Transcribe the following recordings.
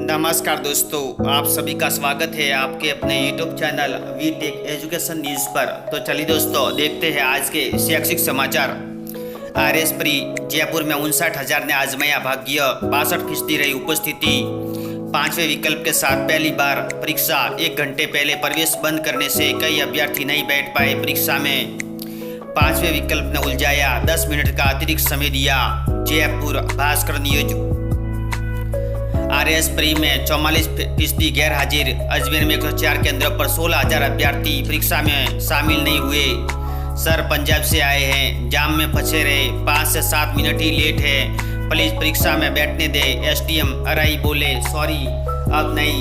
नमस्कार दोस्तों, आप सभी का स्वागत है आपके अपने YouTube channel we tech education news पर। तो चलिए दोस्तों, देखते हैं आज के शैक्षिक समाचार। RS प्री जयपुर में 59,000 ने आजमाया भाग्य, 62% रही उपस्थिति। 5वें विकल्प के साथ पहली बार परीक्षा, 1 घंटे पहले प्रवेश बंद करने से कई अभ्यर्थी नहीं बैठ पाए परीक्षा में। 5वें विकल्प ने उलझाया, 10 मिनट का अतिरिक्त समय दिया। Jaipur Bhaskar news. RS pre में 44% गैर हाजिर। अजमेर में 104 केंद्रों पर 16,000 अभ्यर्थी परीक्षा में शामिल नहीं हुए। सर पंजाब से आए हैं, जाम में फंसे रहे, 5 से 7 मिनट ही लेट है, प्लीज परीक्षा में बैठने दे। SDM अराई बोले, सॉरी अब नहीं।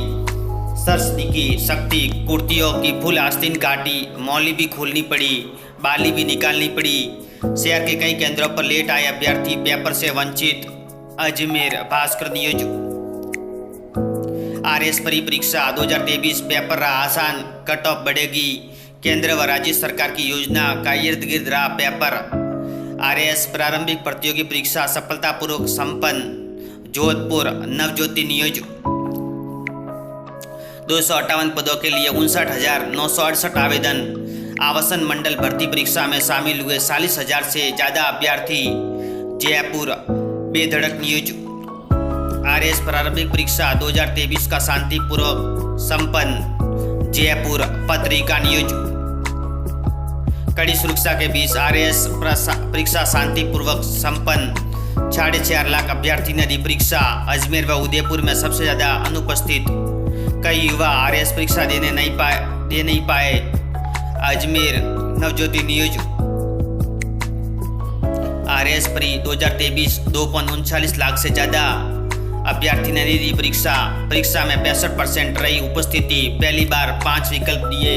सर्च दिखी शक्ति, कुर्तियों की फुल आस्तीन काटी, मौली भी खोलनी पड़ी, बाली भी निकालनी पड़ी। शहर के कई केंद्रों पर लेट आए अभ्यर्थी पेपर से वंचित। Ajmer Bhaskar news. RS pre परीक्षा 2023 पेपर रहा आसान, कट ऑफ बढ़ेगी। केंद्र व राज्य सरकार की योजना का इर्द गिर्द रहा पेपर। RS प्रारंभिक प्रतियोगी परीक्षा सफलतापूर्वक संपन्न। जोधपुर नवज्योति न्यूज। 258 पदों के लिए 59,968 आवेदन। आवासन मंडल भर्ती परीक्षा में शामिल हुए 40,000 से ज्यादा अभ्यर्थी। जयपुर बेधड़क न्यूज। RS प्रारंभिक परीक्षा 2023 का शांतिपूर्वक संपन्न। जयपुर पत्रिका न्यूज। कड़ी सुरक्षा के बीच RS परीक्षा शांतिपूर्वक संपन्न। 4.5 लाख अभ्यर्थी ने दी परीक्षा। अजमेर व उदयपुर में सबसे ज्यादा अनुपस्थित। कई युवा RS परीक्षा दे नहीं पाए। Ajmer Navjyoti news. RS pre 2023 2.39 lakh से ज्यादा अभ्यर्थी ने दी परीक्षा में 65% रही उपस्थिति। पहली बार 5 विकल्प दिए।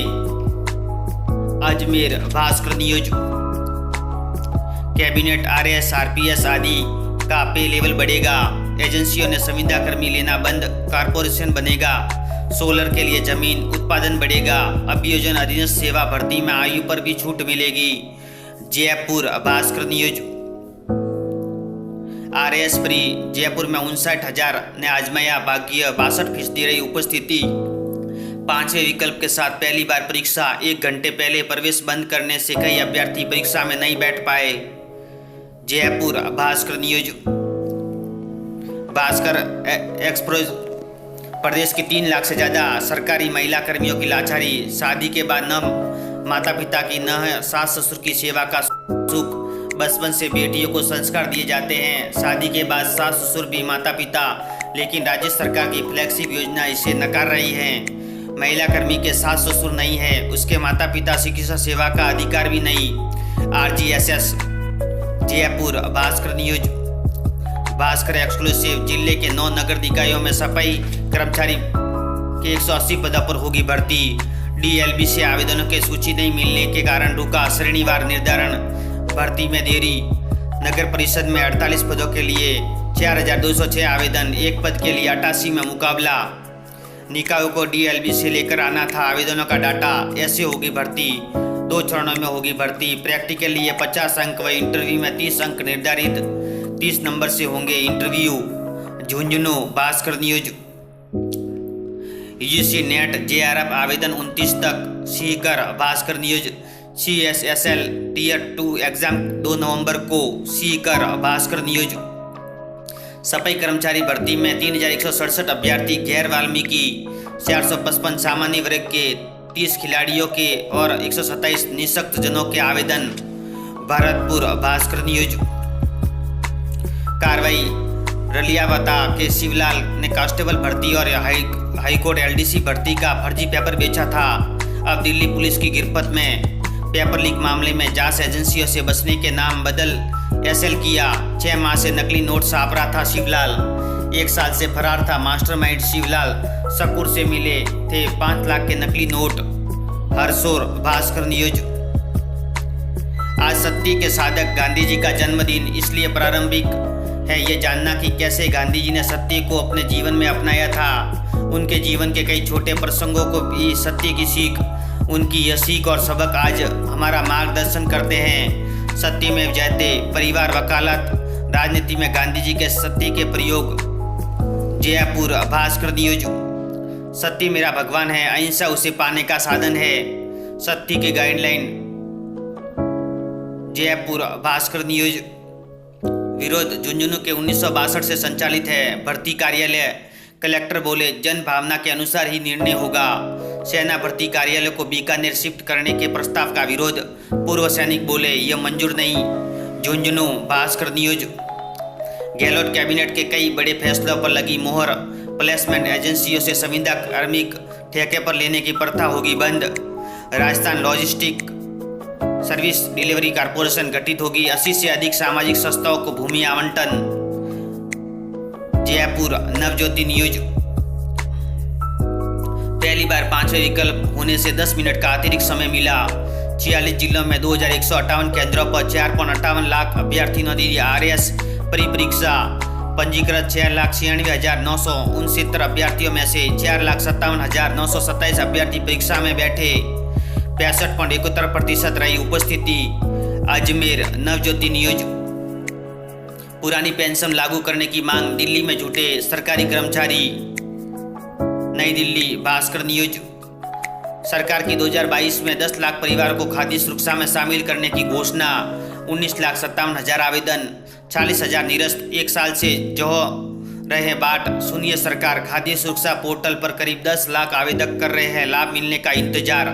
Ajmer Bhaskar news. Cabinet RS RPS आदि का पे लेवल बढ़ेगा। एजेंसियों ने संविदा कर्मी लेना बंद, कारपोरेशन बनेगा। सोलर के लिए जमीन उत्पादन बढ़ेगा। अभियोजन अधीनस्थ सेवा भर्ती में आयु पर भी छूट मिलेगी। Jaipur Bhaskar news. RS pre Jaipur में 59,000 ने आजमाया भाग्य, 62% रही उपस्थिति। 5वें विकल्प के साथ पहली बार परीक्षा, 1 घंटे पहले प्रवेश बंद करने से कई अभ्यर्थी परीक्षा में नहीं बैठ पाए। जयपुर भास्कर न्यूज। भास्कर एक्सप्रेस। प्रदेश के 3 लाख से ज्यादा सरकारी महिला कर्मियों की लाचारी। शादी के बाद न माता पिता की न सास ससुर की सेवा का सुख। बचपन से बेटियों को संस्कार दिए जाते हैं, शादी के बाद सास ससुर भी माता पिता, लेकिन राज्य सरकार की फ्लैगशिप योजना इसे नकार रही है। महिला कर्मी के सास ससुर नहीं है, उसके माता पिता चिकित्सा सेवा का अधिकार भी नहीं। RGSS। Jaipur Bhaskar news. Bhaskar exclusive. जिले के 9 नगर निकायों में सफाई कर्मचारी के 180 पदों पर होगी भर्ती। DLB से आवेदनों की सूची नहीं मिलने के कारण रुका श्रेणीवार निर्धारण, भर्ती में देरी। नगर परिषद में 48 पदों के लिए 4,206 आवेदन, 1 पद के लिए 88 में मुकाबला। निकायों को DLB से लेकर आना था आवेदनों का डाटा। ऐसे होगी भर्ती, 2 चरणों में होगी भर्ती। प्रैक्टिकल लिए 50 अंक व इंटरव्यू में 30 अंक निर्धारित। 30 नंबर से होंगे interview. Jhunjhunu Bhaskar news. UGC net JRF आवेदन 29 तक। Sikar Bhaskar news. CSSL Tier 2 exam 2 नवंबर को। सीकर भास्कर न्यूज। सफाई कर्मचारी भर्ती में 3,167 अभ्यर्थी। गैर वाल्मीकि 455 सामान्य वर्ग के, 30 खिलाड़ियों के और 127 निःशक्त जनों के आवेदन। भरतपुर भास्कर न्यूज। कार्रवाई। रलियावता के शिवलाल ने कांस्टेबल भर्ती और हाईकोर्ट LDC भर्ती का फर्जी पेपर बेचा था। अब दिल्ली पुलिस की गिरफ्त में। पेपर लीक मामले में जांच एजेंसियों से बचने के नाम बदल SL किया। 6 माह से नकली नोट छाप रहा था शिवलाल। 1 साल से फरार था मास्टरमाइंड शिवलाल। शकूर से मिले थे 5 लाख के नकली नोट। हरसोर भास्कर न्यूज। आज सत्य के साधक गांधी जी का जन्मदिन, इसलिए प्रारंभिक है ये जानना कि कैसे गांधी जी ने सत्य को अपने जीवन में अपनाया था। उनके जीवन के कई छोटे प्रसंगों को भी सत्य की सीख, उनकी यह सीख और सबक आज हमारा मार्गदर्शन करते हैं। सत्य में जयते। परिवार, वकालत, राजनीति में गांधी जी के सत्य के प्रयोग। जयपुर भास्कर न्यूज। सत्य मेरा भगवान है, अहिंसा उसे पाने का साधन है, सत्य के गाइडलाइन। जयपुर भास्कर न्यूज। विरोध झुंझुनू के 1962 से संचालित है भर्ती कार्यालय। कलेक्टर बोले जन भावना के अनुसार ही निर्णय होगा। सेना भर्ती कार्यालय को बीकानेर शिफ्ट करने के प्रस्ताव का विरोध। पूर्व सैनिक बोले यह मंजूर नहीं। झुंझुनू भास्कर न्यूज। गहलोत कैबिनेट के कई बड़े फैसलों पर लगी मोहर। प्लेसमेंट एजेंसियों से संविदा कार्मिक ठेके पर लेने की प्रथा होगी बंद। Rajasthan logistic service delivery corporation गठित होगी। 80 से अधिक सामाजिक संस्थाओं को भूमि आवंटन। जयपुर नवज्योति न्यूज। पहली बार 5वें विकल्प होने से 10 मिनट का अतिरिक्त समय मिला। 46 जिलों में 2158 केंद्रों पर 4.58 लाख अभ्यर्थी ने दी RS परिपरीक्षा। पंजीकृत 6,96,969 अभ्यर्थियों में से 4,57,927 अभ्यर्थी परीक्षा में बैठे। 65.71% रही उपस्थिति। अजमेर नवज्योति न्यूज। पुरानी पेंशन लागू करने की मांग, दिल्ली में जुटे सरकारी कर्मचारी। नई दिल्ली भास्कर न्यूज। सरकार की 2022 में 10 लाख परिवारों को खाद्य सुरक्षा में शामिल करने की घोषणा। 19,57,000 आवेदन, 40,000 निरस्त। एक साल से जो रहे बाट, सुनिए सरकार। खाद्य सुरक्षा पोर्टल पर करीब 10 लाख आवेदक कर रहे हैं, लाभ मिलने का इंतजार।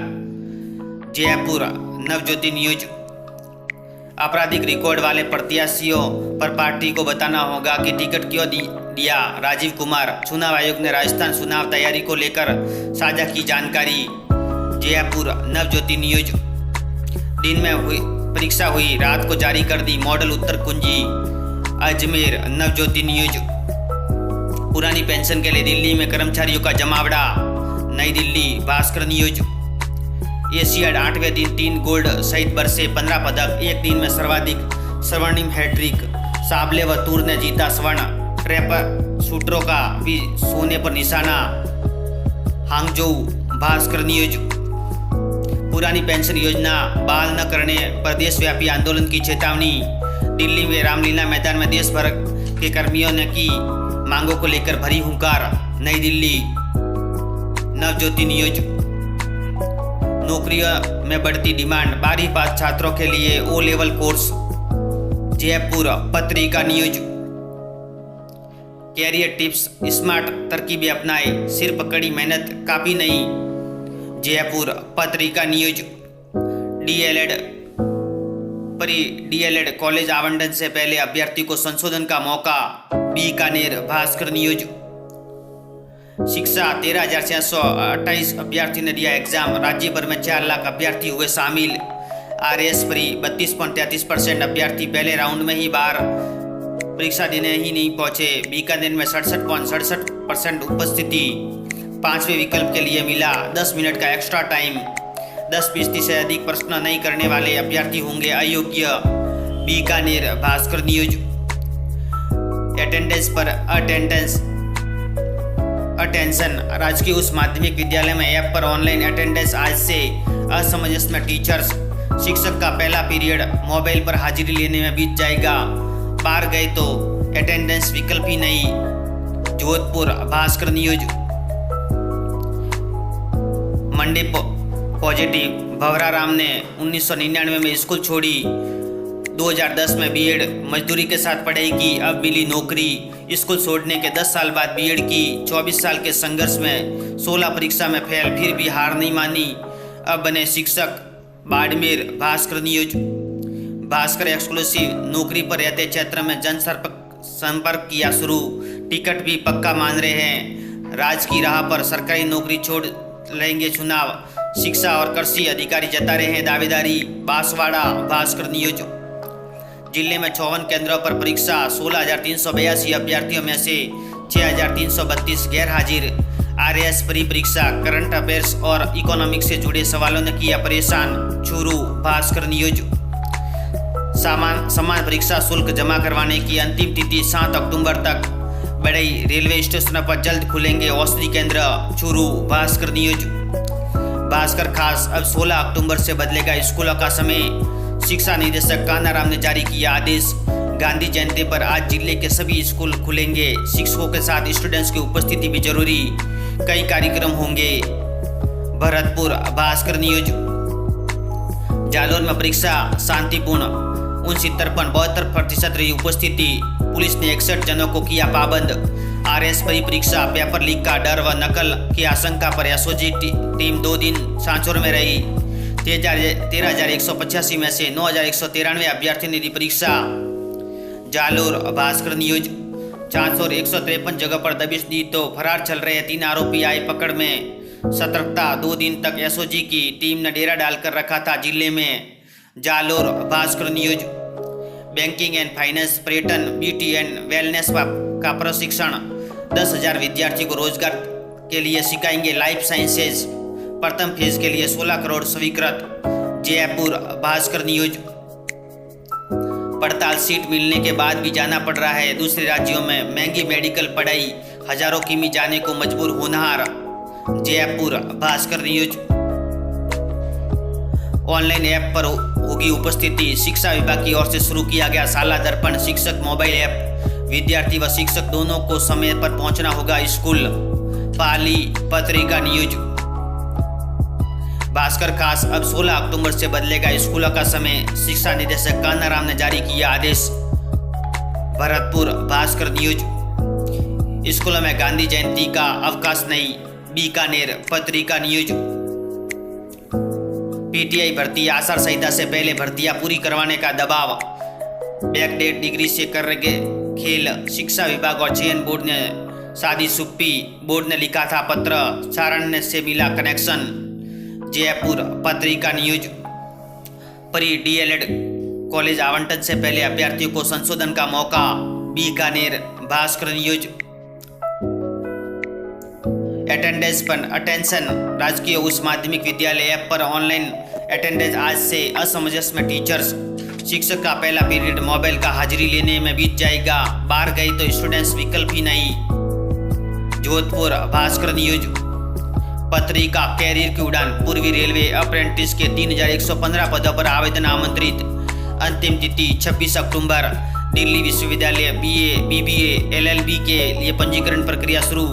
जयपुर नवज्योति न्यूज। आपराधिक रिकॉर्ड वाले प्रत्याशियों पर पार्टी को बताना होगा कि टिकट क्यों दिया। राजीव कुमार। चुनाव आयोग ने राजस्थान चुनाव तैयारी को लेकर साझा की जानकारी। जयपुर नवज्योति न्यूज। दिन में परीक्षा हुई, रात को जारी कर दी मॉडल उत्तर कुंजी। अजमेर नवज्योति न्यूज। पुरानी पेंशन के लिए दिल्ली में कर्मचारियों का जमावड़ा। नई दिल्ली भास्कर न्यूज। एशियाड 8वें दिन 3 गोल्ड सहित बरसे 15 पदक। एक दिन में सर्वाधिक स्वर्णिम हैट्रिक। साबले व तूर ने जीता स्वर्ण। ट्रैपर शूटरों का भी सोने पर निशाना। Hangzhou Bhaskar news. पुरानी पेंशन योजना बहाल न करने पर देशव्यापी आंदोलन की चेतावनी। दिल्ली में रामलीला मैदान में देश भर के कर्मियों ने की मांगों को लेकर भरी हुंकार। नई दिल्ली नवज्योति न्यूज। नौकरियों में बढ़ती डिमांड, 12वीं पास छात्रों के लिए O level course. Jaipur Patrika news. Career tips, smart तरकीबें अपनाए, सिर्फ कड़ी मेहनत काफी नहीं। Jaipur Patrika news. DLED college आवंटन से पहले अभ्यर्थी को संशोधन का मौका। बीकानेर भास्कर न्यूज। शिक्षा 13,628 अभ्यर्थी ने दिया एग्जाम। राज्य भर में 4 लाख अभ्यर्थी हुए शामिल। RS प्री 32.33% अभ्यर्थी पहले राउंड में ही बाहर, परीक्षा देने ही नहीं पहुंचे। बीकानेर में 67.67% उपस्थिति। 5वें विकल्प के लिए मिला 10 मिनट का एक्स्ट्रा टाइम। 10% से अधिक प्रश्न नहीं करने वाले अभ्यर्थी होंगे अयोग्य। बीकानेर भास्कर न्यूज। अटेंडेंस पर अटेंशन। राजकीय उच्च माध्यमिक विद्यालय में ऐप पर ऑनलाइन अटेंडेंस आज से। असमंजस में टीचर्स। शिक्षक का पहला पीरियड मोबाइल पर हाजिरी लेने में बीत जाएगा। बाहर गए तो अटेंडेंस विकल्प ही नहीं। Jodhpur Bhaskar news. Monday positive. भवरा राम ने 1999 में स्कूल छोड़ी। 2010 में बीएड मजदूरी के साथ पढ़ाई की, अब मिली नौकरी। स्कूल छोड़ने के 10 साल बाद बीएड की। 24 साल के संघर्ष में 16 परीक्षा में फेल, फिर भी हार नहीं मानी, अब बने शिक्षक। बाड़मेर भास्कर न्यूज। भास्कर एक्सक्लूसिव। नौकरी पर रहते क्षेत्र में जन संपर्क किया शुरू, टिकट भी पक्का मान रहे हैं। राज की राह पर सरकारी नौकरी छोड़ लेंगे चुनाव। शिक्षा और कृषि अधिकारी जता रहे हैं दावेदारी। बांसवाड़ा भास्कर न्यूज। जिले में 54 केंद्रों पर परीक्षा। 16,382 अभ्यर्थियों में से 6,332 गैर हाजिर। RS परीक्षा। करंट अफेयर्स और इकोनॉमिक्स से जुड़े सवालों ने किया परेशान। चूरू भास्कर न्यूज। समान परीक्षा शुल्क जमा करवाने की अंतिम तिथि 7 अक्टूबर तक। बड़ई रेलवे स्टेशनों पर जल्द खुलेंगे औषधि केंद्र। चूरू भास्कर न्यूज। भास्कर खास। अब 16 अक्टूबर से बदलेगा स्कूलों का समय। शिक्षा निदेशक कान्हाराम ने जारी किया आदेश। गांधी जयंती पर आज जिले के सभी स्कूल खुलेंगे। शिक्षकों के साथ स्टूडेंट्स की उपस्थिति भी जरूरी। कई कार्यक्रम होंगे। भरतपुर भास्कर न्यूज। जालोर में परीक्षा शांतिपूर्ण 69.72% रही उपस्थिति। पुलिस ने 61 जनों को किया पाबंद। आरएस परीक्षा पेपर लीक का डर व नकल की आशंका पर एसओजी टीम 2 दिन सांचौर में रही। 13,185 में से 9,193 अभ्यर्थियों ने दी परीक्षा। जालोर भास्कर न्यूज। सांचौर 153 जगह पर दबिश दी तो फरार चल रहे 3 आरोपी आए पकड़ में। सतर्कता। 2 दिन तक एसओजी की टीम ने डेरा डालकर रखा था जिले में। Jalore Bhaskar news. Banking and finance, पर्यटन, ब्यूटी एंड वेलनेस का प्रशिक्षण। 10,000 विद्यार्थियों को रोजगार के लिए सिखाएंगे लाइफ साइंसेज। प्रथम फेज के लिए 16 करोड़ स्वीकृत। जयपुर भास्कर न्यूज। पड़ताल सीट मिलने के बाद भी जाना पड़ रहा है दूसरे राज्यों में। महंगी मेडिकल पढ़ाई, हजारों किमी जाने को मजबूर होनहार। Jaipur Bhaskar news. Online app पर होगी उपस्थिति। शिक्षा विभाग की ओर से शुरू किया गया शाला दर्पण शिक्षक मोबाइल ऐप। विद्यार्थी व शिक्षक दोनों को समय पर पहुंचना होगा स्कूल। पाली पत्रिका न्यूज। भास्कर खास। अब 16 अक्टूबर से बदलेगा स्कूलों का समय। शिक्षा निदेशक कान्हाराम ने जारी किया आदेश। भरतपुर भास्कर न्यूज। स्कूलों में गांधी जयंती का अवकाश नहीं। बीकानेर पत्रिका न्यूज। पीटीआई भर्ती आचार संहिता से पहले भर्तियां पूरी करवाने का दबाव। बैकडेट डिग्री से करेंगे खेल। शिक्षा विभाग और चयन बोर्ड ने शादी सुप्पी। बोर्ड ने लिखा था पत्र, चारण से मिला connection. Jaipur Patrika news. Pre DElEd college आवंटन से पहले अभ्यर्थियों को संशोधन का मौका। बीकानेर भास्कर न्यूज। अटेंडेंस पर अटेंशन। राजकीय उच्च माध्यमिक विद्यालय ऐप पर ऑनलाइन अटेंडेंस आज से। असमंजस में टीचर्स। शिक्षक का पहला पीरियड मोबाइल का हाजिरी लेने में बीत जाएगा। बाहर गई तो स्टूडेंट्स विकल्प ही नहीं। जोधपुर भास्कर न्यूज। पत्रिका कैरियर की उड़ान। पूर्वी रेलवे अप्रेंटिस के 3,115 पदों पर आवेदन आमंत्रित। अंतिम तिथि 26 अक्टूबर। दिल्ली विश्वविद्यालय बीए, बीबीए, एलएलबी के लिए पंजीकरण प्रक्रिया शुरू।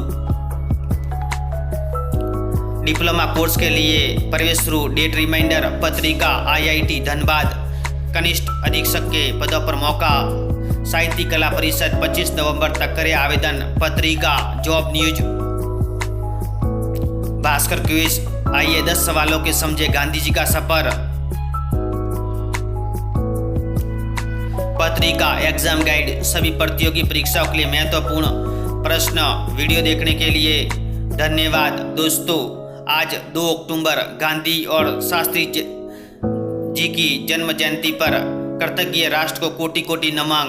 डिप्लोमा कोर्स के लिए प्रवेश शुरू। Date reminder. पत्रिका आईआईटी धनबाद। कनिष्ठ अधीक्षक के पदों पर मौका। साहित्य कला परिषद 25 नवंबर तक करे आवेदन। पत्रिका जॉब न्यूज। भास्कर क्विज। आइए 10 सवालों के समझे गांधी जी का सफर। पत्रिका एग्जाम गाइड। सभी प्रतियोगी परीक्षाओं के लिए महत्वपूर्ण प्रश्न। वीडियो देखने के लिए धन्यवाद दोस्तों। आज 2 अक्टूबर गांधी और शास्त्री जी की जन्म जयंती पर कृतज्ञ राष्ट्र को कोटि कोटि नमन।